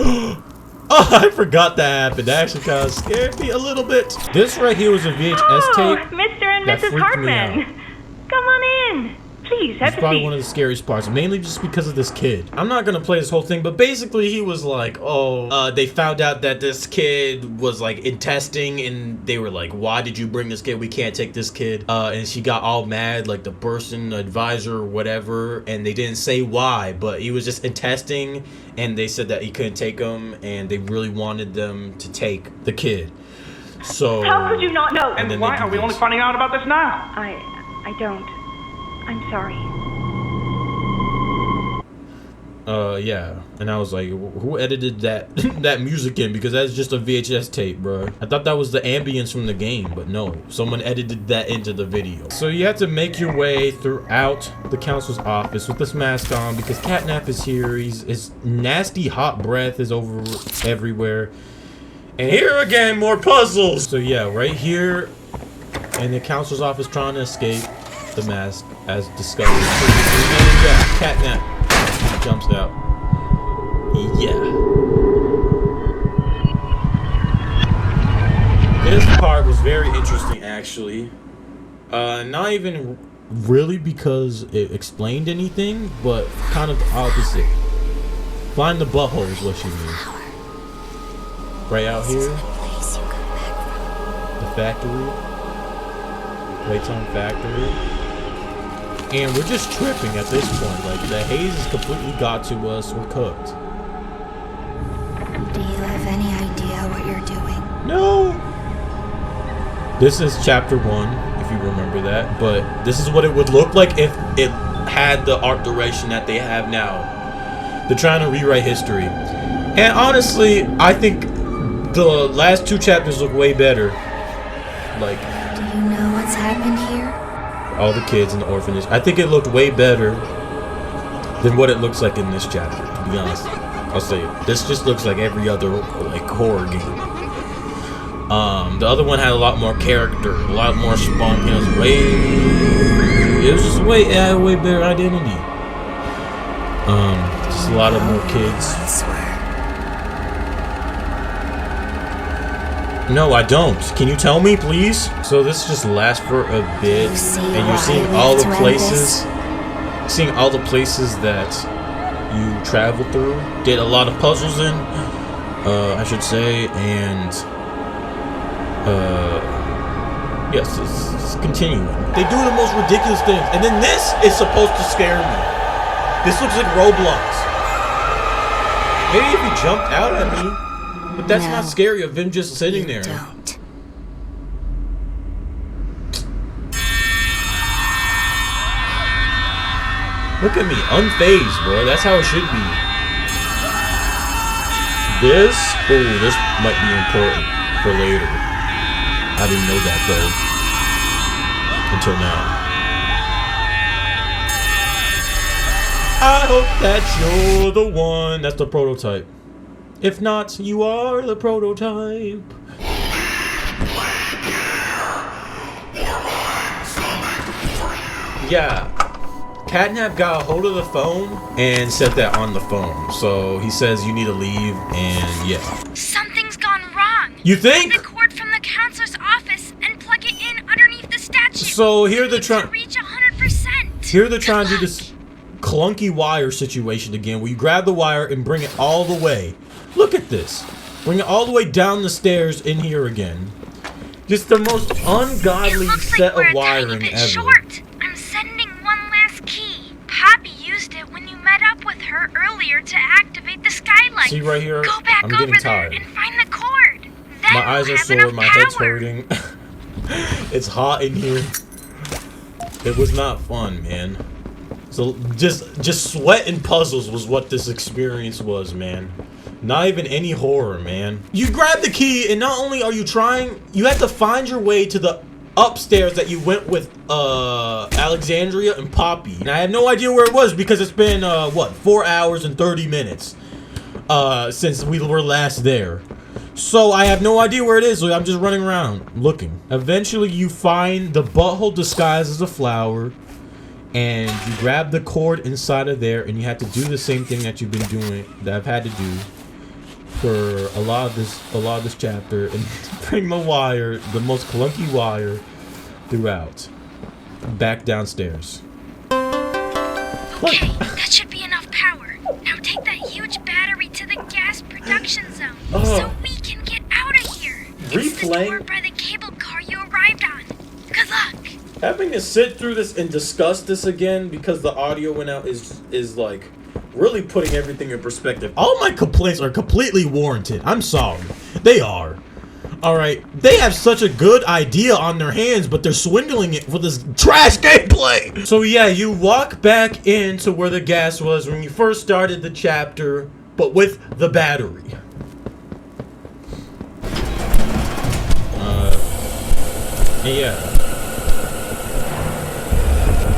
Oh, I forgot that happened. That actually kind of scared me a little bit. This right here was a VHS tape. Mr. and that Mrs. freaked me Hartman. out. Come on in. Please, have It's a probably seat. one of the scariest parts, mainly just because of this kid. I'm not gonna play this whole thing, but basically he was like, they found out that this kid was like in testing, and they were like, why did you bring this kid? We can't take this kid. And she got all mad, like the person, advisor, or whatever, and they didn't say why, but he was just in testing, and they said that he couldn't take him, and they really wanted them to take the kid. So How could you not know? And why are we only finding out about this now? I don't. I'm sorry. Yeah. And I was like, who edited that that music in? Because that's just a VHS tape, bro. I thought that was the ambience from the game, but no. Someone edited that into the video. So you have to make your way throughout the council's office with this mask on because Catnap is here. His nasty hot breath is over everywhere. And here again, more puzzles. So yeah, right here in the council's office trying to escape the mask as discovered. And yeah, Catnap jumps out. Yeah. This part was very interesting, actually. Not even really because it explained anything, but kind of the opposite. Find the butthole is what she means. Right out here. The factory. Playtime factory. And we're just tripping at this point. Like, the haze has completely got to us. We're cooked. Do you have any idea what you're doing? No! This is chapter 1, if you remember that. But this is what it would look like if it had the art direction that they have now. They're trying to rewrite history. And honestly, I think the last 2 chapters look way better. Like, do you know what's happened here? All the kids in the orphanage. I think it looked way better than what it looks like in this chapter, to be honest. I'll say it. This just looks like every other like horror game. The other one had a lot more character, a lot more spunk. It was just way better identity. Just a lot of more kids. No, I don't. Can you tell me, please? So this just lasts for a bit, and you're seeing all the places, that you travel through. Did a lot of puzzles in, I should say, and yes, it's continuing. They do the most ridiculous things, and then this is supposed to scare me. This looks like Roblox. Maybe if he jumped out at me. But that's not scary of him just sitting there. Don't. Look at me, unfazed, bro. That's how it should be. This might be important for later. I didn't know that though. Until now. I hope that you're the one. That's the prototype. If not, you are the prototype. Yeah. Catnap got a hold of the phone and set that on the phone. So he says you need to leave, and yeah. Something's gone wrong. You think? Get the cord from the counselor's office and plug it in underneath the statue. So here they're trying. Reach 100%. Here they're trying to do this clunky wire situation again, where you grab the wire and bring it all the way. Look at this. Bring it all the way down the stairs in here again. Just the most ungodly set of wiring ever. Short. I'm sending one last key. Poppy used it when you met up with her earlier to activate the skylight. See right here? Go back I'm getting over tired. there and find the cord. Then My eyes are sore, my head's hurting. It's hot in here. It was not fun, man. So just sweat and puzzles was what this experience was, man. Not even any horror, man. You grab the key, and not only are you trying, you have to find your way to the upstairs that you went with Alexandria and Poppy. And I had no idea where it was because it's been what, 4 hours and 30 minutes since we were last there. So I have no idea where it is, so I'm just running around looking. Eventually you find the butthole disguised as a flower, and you grab the cord inside of there, and you have to do the same thing that you've been doing, that I've had to do for a lot of this chapter, and bring the wire, the most clunky wire, throughout, back downstairs. Okay, that should be enough power. Now take that huge battery to the gas production zone, so we can get out of here. It's the door by the cable car you arrived on. Good luck. Having to sit through this and discuss this again because the audio went out is like really putting everything in perspective. All my complaints are completely warranted. I'm sorry. They are. Alright, they have such a good idea on their hands, but they're swindling it for this trash gameplay! So yeah, you walk back into where the gas was when you first started the chapter, but with the battery. Yeah.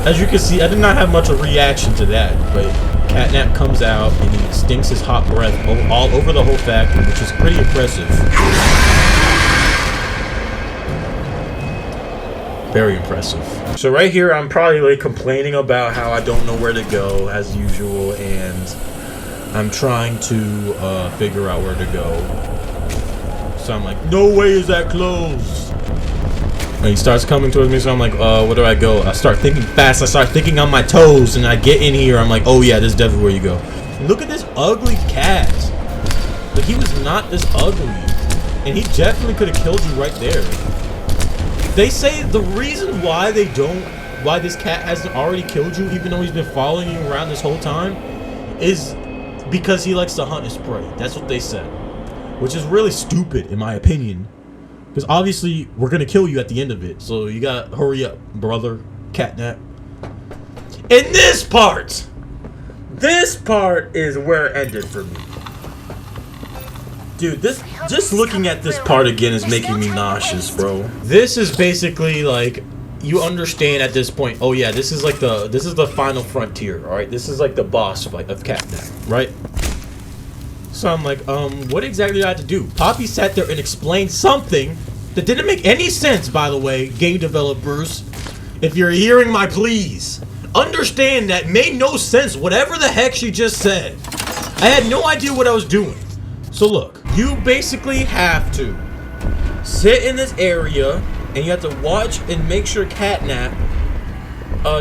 As you can see, I did not have much of a reaction to that, but Catnap comes out and he stinks his hot breath all over the whole factory, which is pretty impressive. Very impressive. So right here, I'm probably like complaining about how I don't know where to go, as usual, and I'm trying to figure out where to go. So I'm like, no way is that closed. And he starts coming towards me, so I'm like, where do I go? I start thinking fast, I start thinking on my toes, and I get in here, I'm like, oh yeah, this is definitely where you go. And look at this ugly cat. Like, he was not this ugly. And he definitely could have killed you right there. They say the reason why why this cat hasn't already killed you, even though he's been following you around this whole time, is because he likes to hunt his prey. That's what they said. Which is really stupid, in my opinion. Because obviously, we're going to kill you at the end of it. So you got to hurry up, brother. Catnap. And this part is where it ended for me. Dude, just looking at this part again is making me nauseous, bro. This is basically like, you understand at this point, oh yeah, this is the final frontier, alright? This is like the boss of Catnap, right? So I'm like, what exactly do I have to do? Poppy sat there and explained something that didn't make any sense, by the way, game developers. If you're hearing my pleas, understand that made no sense, whatever the heck she just said. I had no idea what I was doing. So look, you basically have to sit in this area, and you have to watch and make sure Catnap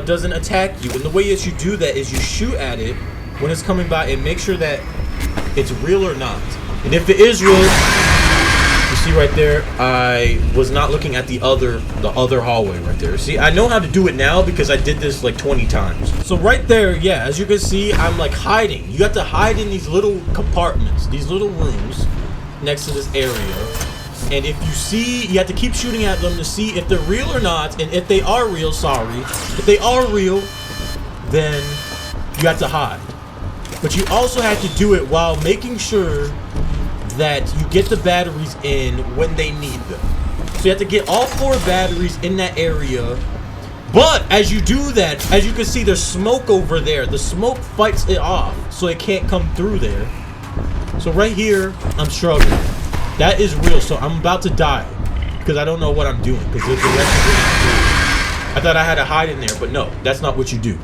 doesn't attack you. And the way that you do that is you shoot at it when it's coming by and make sure that it's real or not. And if it is real, you see right there, I was not looking at the other hallway right there. See, I know how to do it now because I did this like 20 times. So right there, yeah, as you can see, I'm like hiding. You have to hide in these little compartments, these little rooms next to this area. And if you see, you have to keep shooting at them to see if they're real or not. And if they are real, sorry. If they are real, then you have to hide. But you also have to do it while making sure that you get the batteries in when they need them. So you have to get all 4 batteries in that area. But as you do that, as you can see, there's smoke over there. The smoke fights it off, so it can't come through there. So right here, I'm struggling. That is real, so I'm about to die. Because I don't know what I'm doing. Because the rest of it is real. I thought I had to hide in there, but no, that's not what you do.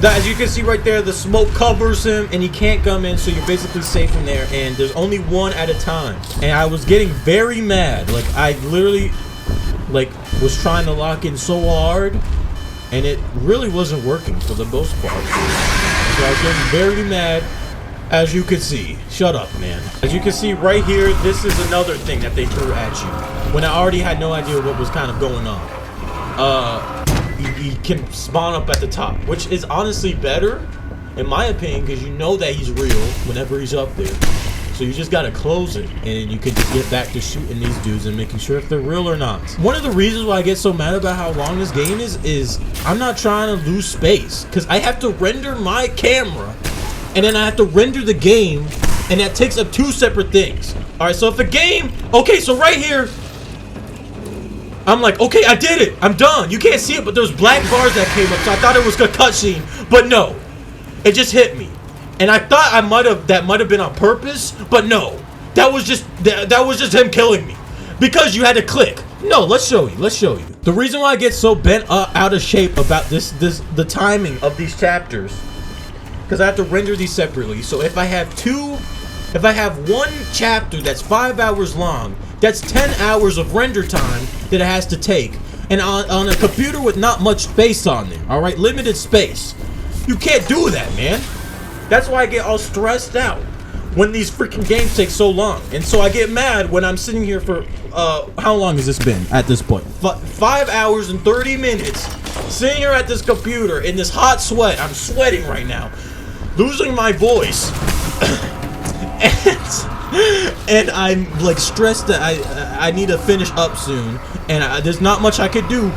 As you can see right there, the smoke covers him and he can't come in, so you're basically safe in there, and there's only one at a time. And I was getting very mad. Like, I literally was trying to lock in so hard, and it really wasn't working for the most part. So I was getting very mad, as you can see. Shut up, man. As you can see right here, this is another thing that they threw at you when I already had no idea what was kind of going on. He can spawn up at the top, which is honestly better, in my opinion, because you know that he's real whenever he's up there. So you just gotta close it, and you can just get back to shooting these dudes and making sure if they're real or not. One of the reasons why I get so mad about how long this game is I'm not trying to lose space, because I have to render my camera, and then I have to render the game, and that takes up 2 separate things. Alright, so if a game, okay, so right here, I'm like, okay, I did it. I'm done. You can't see it, but there's black bars that came up, so I thought it was a cutscene, but no, it just hit me, and I thought that might have been on purpose, but no, that was just him killing me because you had to click. No, let's show you. The reason why I get so bent out of shape about the timing of these chapters, because I have to render these separately. So if I have one chapter that's 5 hours long, that's 10 hours of render time that it has to take. And on a computer with not much space on there, alright? Limited space. You can't do that, man. That's why I get all stressed out when these freaking games take so long. And so I get mad when I'm sitting here for, how long has this been at this point? 5 hours and 30 minutes. Sitting here at this computer in this hot sweat. I'm sweating right now. Losing my voice. And I'm like stressed that I need to finish up soon, and there's not much I could do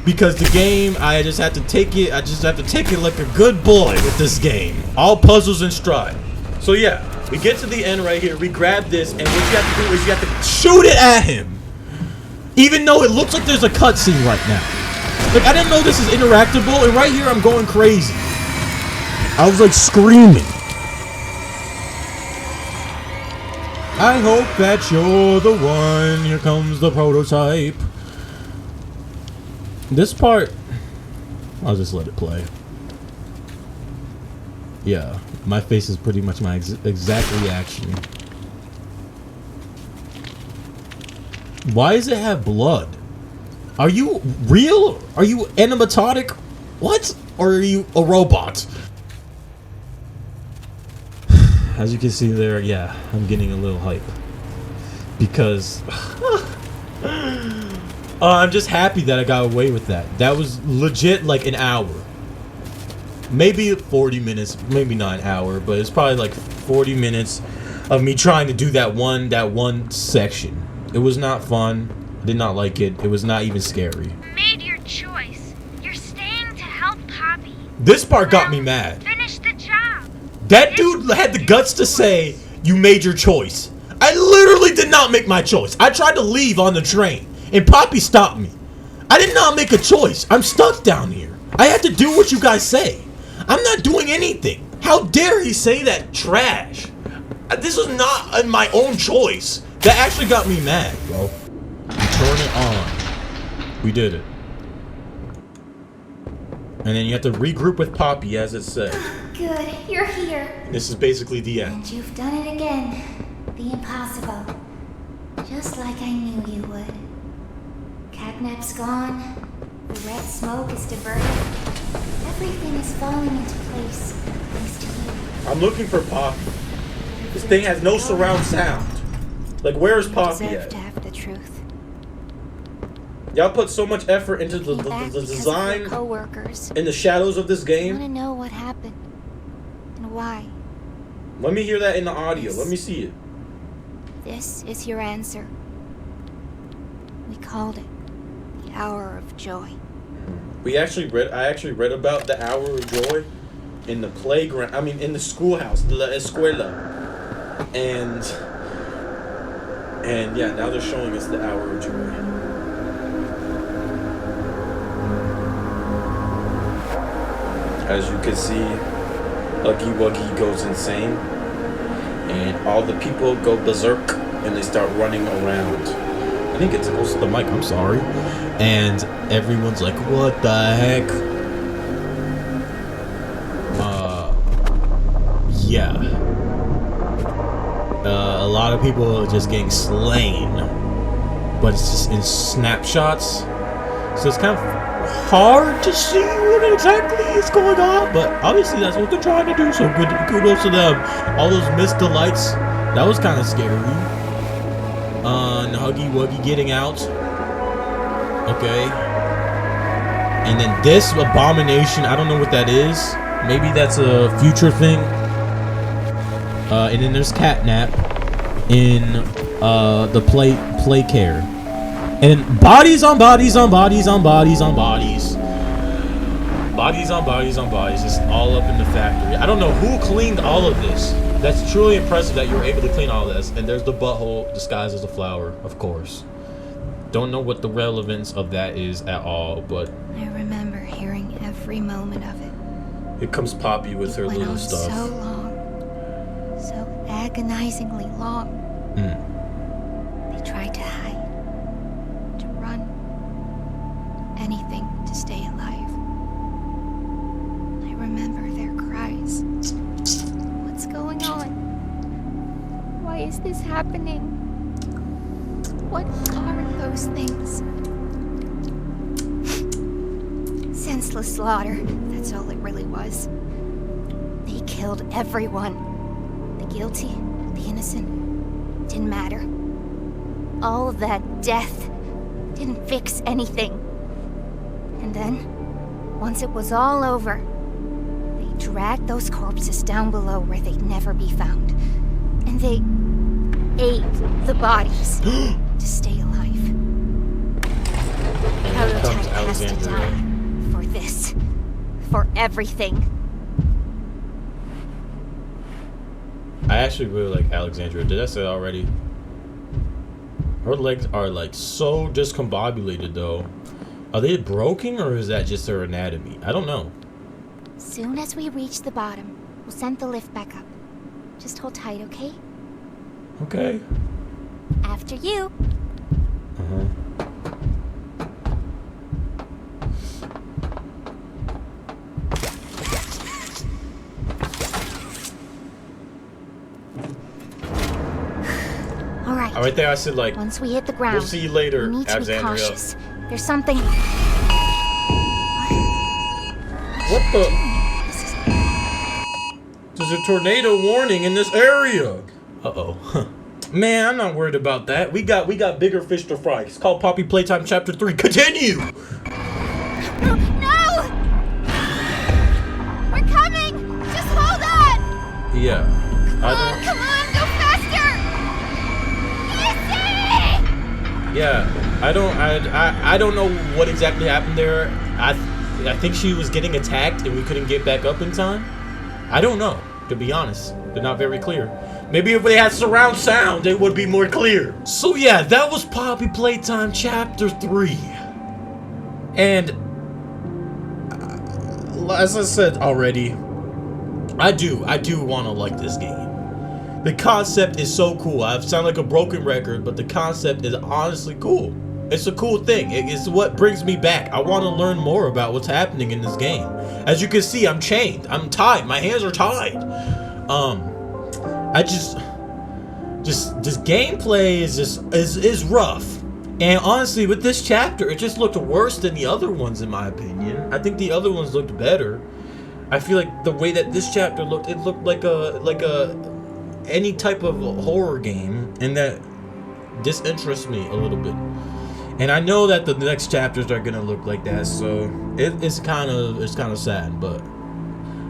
because the game, I just have to take it. I just have to take it like a good boy with this game. All puzzles in stride. So yeah, we get to the end right here. We grab this, and what you have to do is you have to shoot it at him, even though it looks like there's a cutscene right now. Like, I didn't know this is interactable, and right here I'm going crazy. I was like screaming. I hope that you're the one. Here comes the prototype. This part, I'll just let it play. Yeah, my face is pretty much my exact reaction. Why does it have blood? Are you real? Are you animatronic? What? Or are you a robot? As you can see there, yeah, I'm getting a little hype. Because I'm just happy that I got away with that. That was legit like an hour. Maybe 40 minutes, maybe not an hour, but it's probably like 40 minutes of me trying to do that one section. It was not fun. I did not like it. It was not even scary. You made your choice. You're staying to help Poppy. This part got me mad. Finish the job. That dude had the guts to say, you made your choice. I literally did not make my choice. I tried to leave on the train, and Poppy stopped me. I did not make a choice. I'm stuck down here. I have to do what you guys say. I'm not doing anything. How dare he say that trash? This was not my own choice. That actually got me mad, bro. Turn it on. We did it. And then you have to regroup with Poppy, as it said. Good, you're here. This is basically the end. And you've done it again. The impossible. Just like I knew you would. Catnap's gone. The red smoke is diverted. Everything is falling into place thanks to you. I'm looking for Poppy. This thing has no surround sound. Like, where is Poppy at? To have the truth. Y'all put so much effort into the design and the shadows of this game. I want to know what happened and why. Let me hear that in the audio. Let me see it. This is your answer. We called it the Hour of Joy. I actually read about the Hour of Joy in the playground. I mean, in the schoolhouse, la escuela, and yeah, now they're showing us the Hour of Joy. As you can see, Huggy Wuggy goes insane, and all the people go berserk, and they start running around. I think it's close to the mic, I'm sorry. And everyone's like, what the heck? Yeah. A lot of people are just getting slain, but it's just in snapshots. So it's kind of hard to see what exactly is going on, but obviously that's what they're trying to do, so good, kudos to them. All those missed lights, that was kind of scary. And Huggy Wuggy getting out. Okay. And then this abomination, I don't know what that is. Maybe that's a future thing. And then there's Catnap in the play care. And bodies on bodies on bodies on bodies on bodies. Bodies on bodies on bodies. It's all up in the factory. I don't know who cleaned all of this. That's truly impressive that you were able to clean all this. And there's the butthole disguised as a flower, of course. Don't know what the relevance of that is at all, but I remember hearing every moment of it. Here comes Poppy with her little stuff. So long. So agonizingly long. They tried to hide, to run, anything to stay alive. I remember their cries. What's going on? Why is this happening? What are those things? Senseless slaughter, that's all it really was. They killed everyone. The guilty, the innocent, didn't matter. All of that death didn't fix anything. And then, once it was all over, they dragged those corpses down below where they'd never be found. And they ate the bodies to stay alive. Prototype has to die for this. For everything. I actually really like Alexandria. Did I say that already? Her legs are like so discombobulated though. Are they broken or is that just her anatomy? I don't know. Soon as we reach the bottom, we'll send the lift back up. Just hold tight, okay? Okay. After you. All right there, I said like. Once we hit the ground, we'll see you later, we need to be Alexandria. cautious. There's something. What the? There's a tornado warning in this area. Uh-oh. Man, I'm not worried about that. We got bigger fish to fry. It's called Poppy Playtime Chapter 3. Continue! No! We're coming! Just hold on! Yeah. Come on, go faster! Easy! Yeah. I don't know what exactly happened there. I think she was getting attacked and we couldn't get back up in time. I don't know, to be honest. They're not very clear. Maybe if they had surround sound, it would be more clear. So yeah, that was Poppy Playtime Chapter 3. And as I said already, I do want to like this game. The concept is so cool. I sound like a broken record, but the concept is honestly cool. It's a cool thing. It's what brings me back. I want to learn more about what's happening in this game. As you can see, I'm chained. I'm tied. My hands are tied. This gameplay is rough. And honestly, with this chapter, it just looked worse than the other ones in my opinion. I think the other ones looked better. I feel like the way that this chapter looked, it looked like a any type of horror game, and that disinterests me a little bit. And I know that the next chapters are gonna look like that, so it's kind of sad. But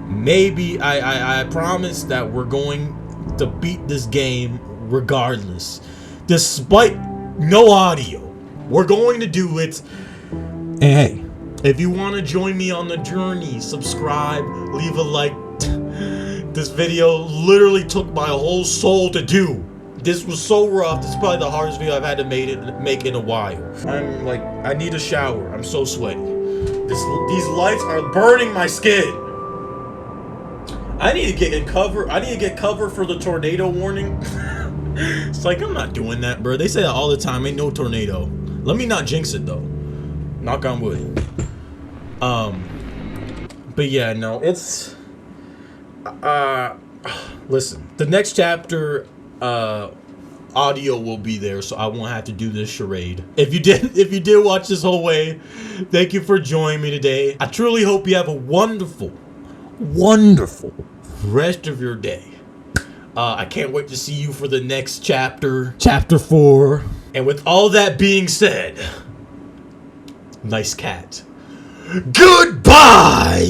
maybe I promise that we're going to beat this game regardless, despite no audio. We're going to do it. And hey, if you want to join me on the journey, subscribe, leave a like. This video literally took my whole soul to do. This was so rough. This is probably the hardest video I've had to make in a while. I'm like, I need a shower. I'm so sweaty. These lights are burning my skin. I need to get cover. I need to get cover for the tornado warning. It's like, I'm not doing that, bro. They say that all the time. Ain't no tornado. Let me not jinx it though. Knock on wood. But yeah, no, it's listen, the next chapter audio will be there, so I won't have to do this charade. If you did watch this whole way, thank you for joining me today. I truly hope you have a wonderful rest of your day. I can't wait to see you for the next chapter, chapter 4. And with all that being said, nice cat. Goodbye!